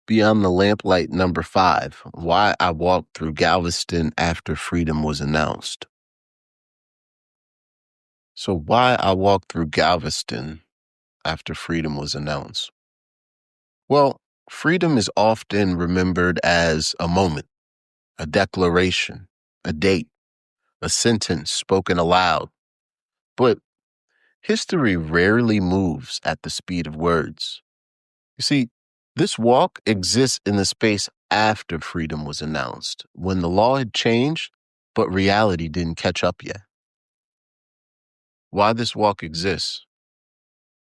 Beyond the Lamplight number 5, Why I Walked Through Galveston After Freedom Was Announced. So why I walked through Galveston after freedom was announced? Well, freedom is often remembered as a moment, a declaration, a date, a sentence spoken aloud. But history rarely moves at the speed of words. You see, this walk exists in the space after freedom was announced, when the law had changed, but reality didn't catch up yet. Why this walk exists?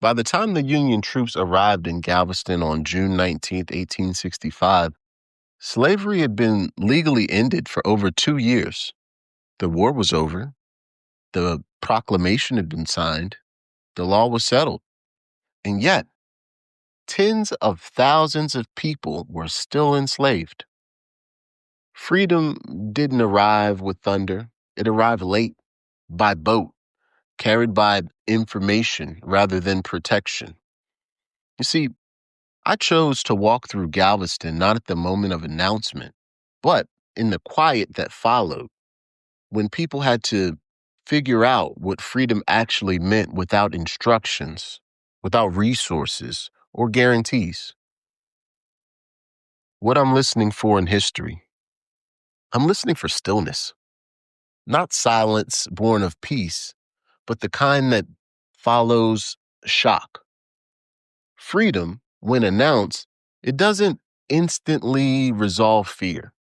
By the time the Union troops arrived in Galveston on June 19th, 1865, slavery had been legally ended for over 2 years. The war was over. The proclamation had been signed. The law was settled. And yet, tens of thousands of people were still enslaved. Freedom didn't arrive with thunder. It arrived late, by boat, carried by information rather than protection. You see, I chose to walk through Galveston not at the moment of announcement, but in the quiet that followed, when people had to figure out what freedom actually meant without instructions, without resources, or guarantees. What I'm listening for in history, I'm listening for stillness, not silence born of peace, but the kind that follows shock. Freedom, when announced, it doesn't instantly resolve fear.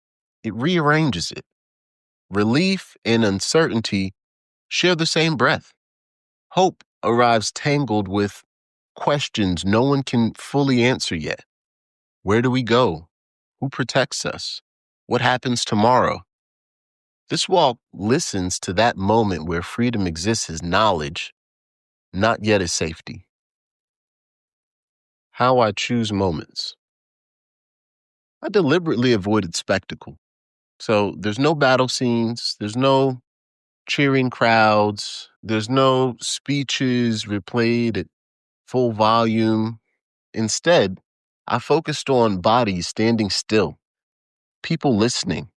It rearranges it. Relief and uncertainty share the same breath. Hope arrives tangled with questions no one can fully answer yet. Where do we go? Who protects us? What happens tomorrow? This walk listens to that moment where freedom exists as knowledge, not yet as safety. How I choose moments. I deliberately avoided spectacle. So there's no battle scenes, there's no cheering crowds, there's no speeches replayed at full volume. Instead, I focused on bodies standing still, people listening,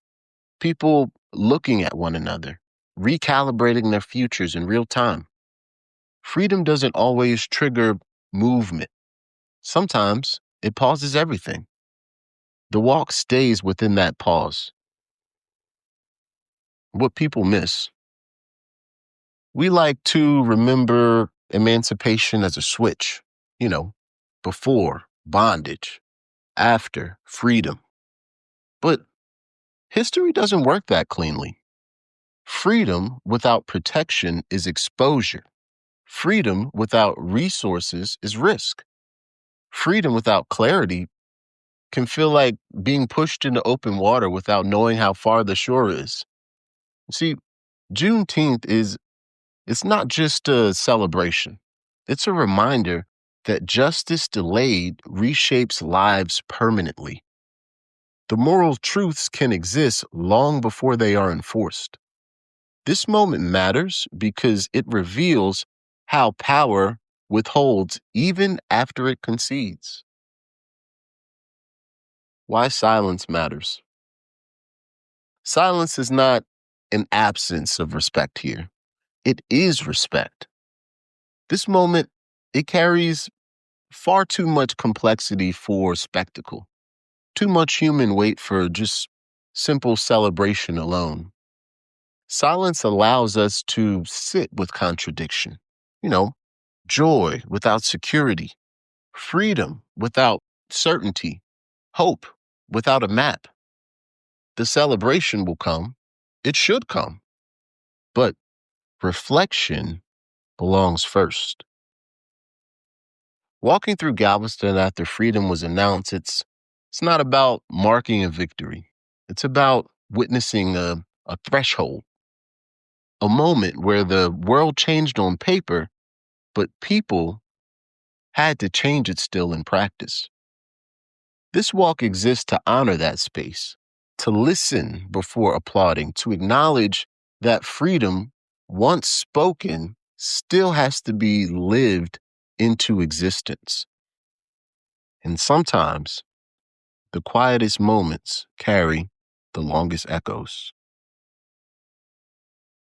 people looking at one another, recalibrating their futures in real time. Freedom doesn't always trigger movement. Sometimes it pauses everything. The walk stays within that pause. What people miss. We like to remember emancipation as a switch, you know, before bondage, after freedom. But history doesn't work that cleanly. Freedom without protection is exposure. Freedom without resources is risk. Freedom without clarity can feel like being pushed into open water without knowing how far the shore is. See, Juneteenth it's not just a celebration. It's a reminder that justice delayed reshapes lives permanently. The moral truths can exist long before they are enforced. This moment matters because it reveals how power withholds even after it concedes. Why silence matters. Silence is not an absence of respect here. It is respect. This moment, it carries far too much complexity for spectacle, too much human weight for just simple celebration alone. Silence allows us to sit with contradiction, you know, joy without security, freedom without certainty, hope without a map. The celebration will come. It should come. But reflection belongs first. Walking through Galveston after freedom was announced, it's not about marking a victory. It's about witnessing a threshold, a moment where the world changed on paper, but people had to change it still in practice. This walk exists to honor that space, to listen before applauding, to acknowledge that freedom, once spoken, still has to be lived into existence. And sometimes the quietest moments carry the longest echoes.